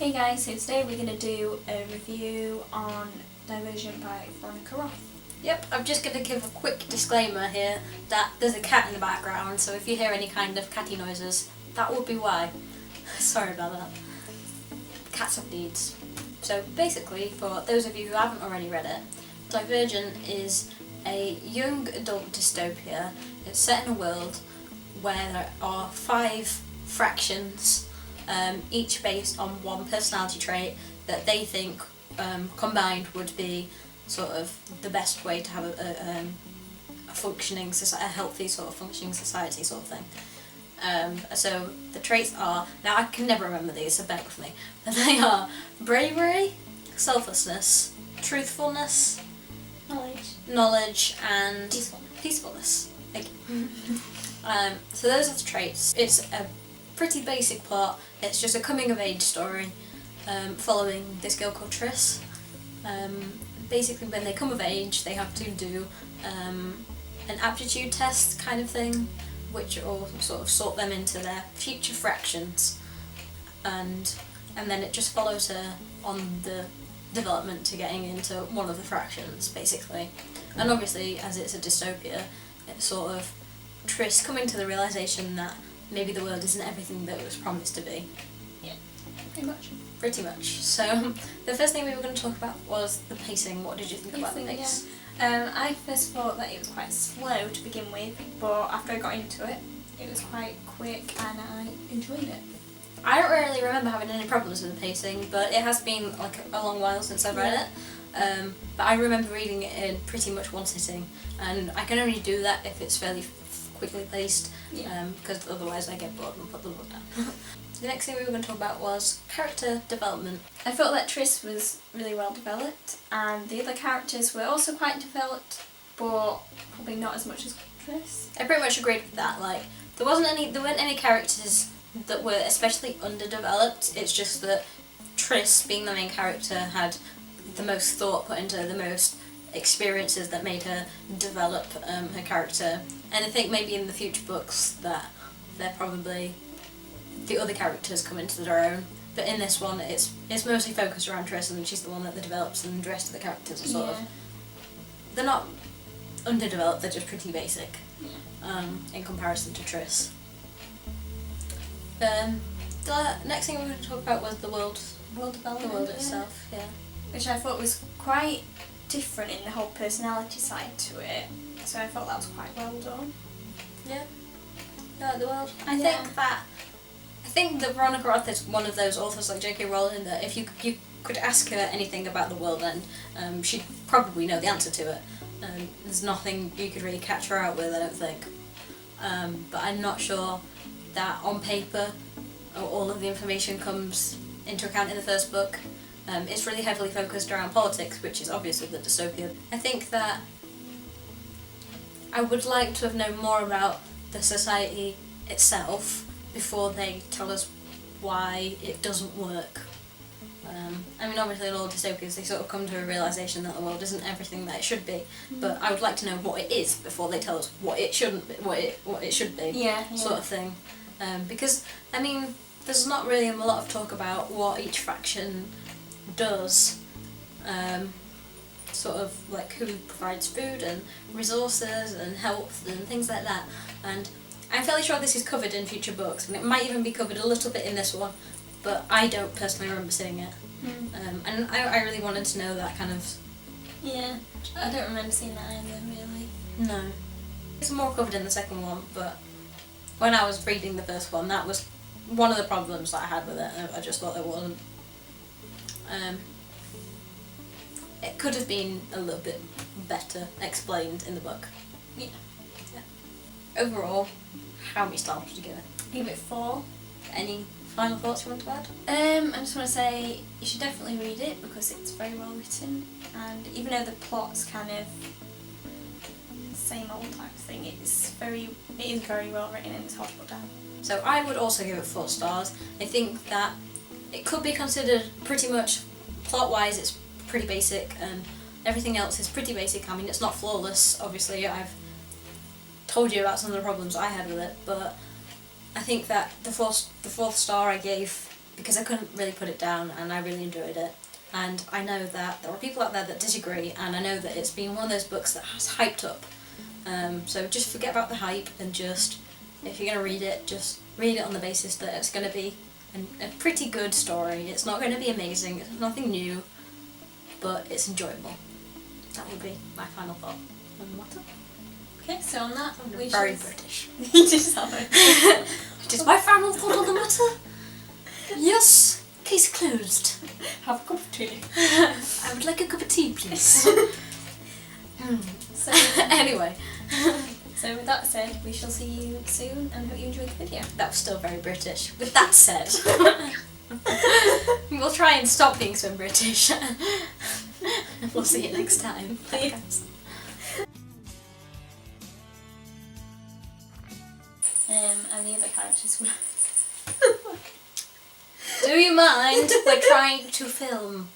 Hey guys, so today we're going to do a review on Divergent by Veronica Roth. Yep, I'm just going to give a quick disclaimer here that there's a cat in the background, so if you hear any kind of catty noises, that would be why. Sorry about that. Cats have needs. So basically, for those of you who haven't already read it, Divergent is a young adult dystopia. It's set in a world where there are 5 fractions, each based on one personality trait that they think combined would be sort of the best way to have a functioning society, a healthy sort of functioning society sort of thing. So the traits are, now I can never remember these, so bear with me, but they are bravery, selflessness, truthfulness, knowledge and peacefulness. Thank you. So those are the traits. It's a pretty basic plot. It's just a coming of age story following this girl called Triss. Basically when they come of age they have to do an aptitude test kind of thing, which will sort of sort them into their future fractions, and then it just follows her on the development to getting into one of the fractions basically. And obviously as it's a dystopia, it's sort of Triss coming to the realisation that maybe the world isn't everything that it was promised to be. Yeah, pretty much. So the first thing we were going to talk about was the pacing. What did you think about the pace? Yeah. I first thought that it was quite slow to begin with, but after I got into it, it was quite quick and I enjoyed it. I don't really remember having any problems with the pacing, but it has been like a long while since I've read it. But I remember reading it in pretty much one sitting, and I can only do that if it's fairly quickly paced, because otherwise I get bored and put the book down. The next thing we were going to talk about was character development. I felt that Triss was really well developed, and the other characters were also quite developed, but probably not as much as Triss. I pretty much agreed with that. Like there weren't any characters that were especially underdeveloped. It's just that Triss, being the main character, had the most thought put into her, the most experiences that made her develop her character. And I think maybe in the future books that they're probably the other characters come into their own. But in this one, it's mostly focused around Triss, and she's the one that develops, and the rest of the characters are sort of, they're not underdeveloped. They're just pretty basic in comparison to Triss. The next thing we were going to talk about was the world development. The world itself, which I thought was quite different in the whole personality side to it. So I thought that was quite well done. Yeah. You like the world? I think that Veronica Roth is one of those authors like J.K. Rowling that if you could ask her anything about the world, then she'd probably know the answer to it. There's nothing you could really catch her out with, I don't think. But I'm not sure that on paper all of the information comes into account in the first book. It's really heavily focused around politics, which is obviously the dystopia. I think that I would like to have known more about the society itself before they tell us why it doesn't work. I mean, obviously in all dystopias they sort of come to a realisation that the world isn't everything that it should be, but I would like to know what it is before they tell us what it shouldn't be, what it should be, sort of thing. Because, I mean, there's not really a lot of talk about what each faction does, sort of like who provides food and resources and health and things like that, and I'm fairly sure this is covered in future books, and it might even be covered a little bit in this one, but I don't personally remember seeing it. And I really wanted to know that kind of... Yeah, I don't remember seeing that either, really. No. It's more covered in the second one, but when I was reading the first one, that was one of the problems that I had with it. I just thought it wasn't... it could have been a little bit better explained in the book. Yeah. Overall, how many stars would you give it? I give it 4. Any final thoughts you want to add? I just want to say you should definitely read it because it's very well written, and even though the plot's kind of the same old type thing, it is very well written and it's hard to put down. So I would also give it 4 stars. I think that it could be considered pretty much, plot-wise it's pretty basic, and everything else is pretty basic. I mean, it's not flawless, obviously. I've told you about some of the problems I had with it, but I think that the fourth star I gave because I couldn't really put it down and I really enjoyed it. And I know that there are people out there that disagree, and I know that it's been one of those books that has hyped up. So just forget about the hype and just, if you're going to read it, just read it on the basis that it's going to be a pretty good story. It's not going to be amazing, it's nothing new, but it's enjoyable. That would be my final thought on the matter. Okay, so on that, we Very should... British. You just have it. It is my final thought on the matter. Yes, case closed. Have a cup of tea. I would like a cup of tea, please. So, Anyway, so with that said, we shall see you soon and hope you enjoyed the video. that was still very British. With that said, we'll try and stop being so British. We'll see you next time. Bye, guys. And the other characters were... Do you mind? We're trying to film.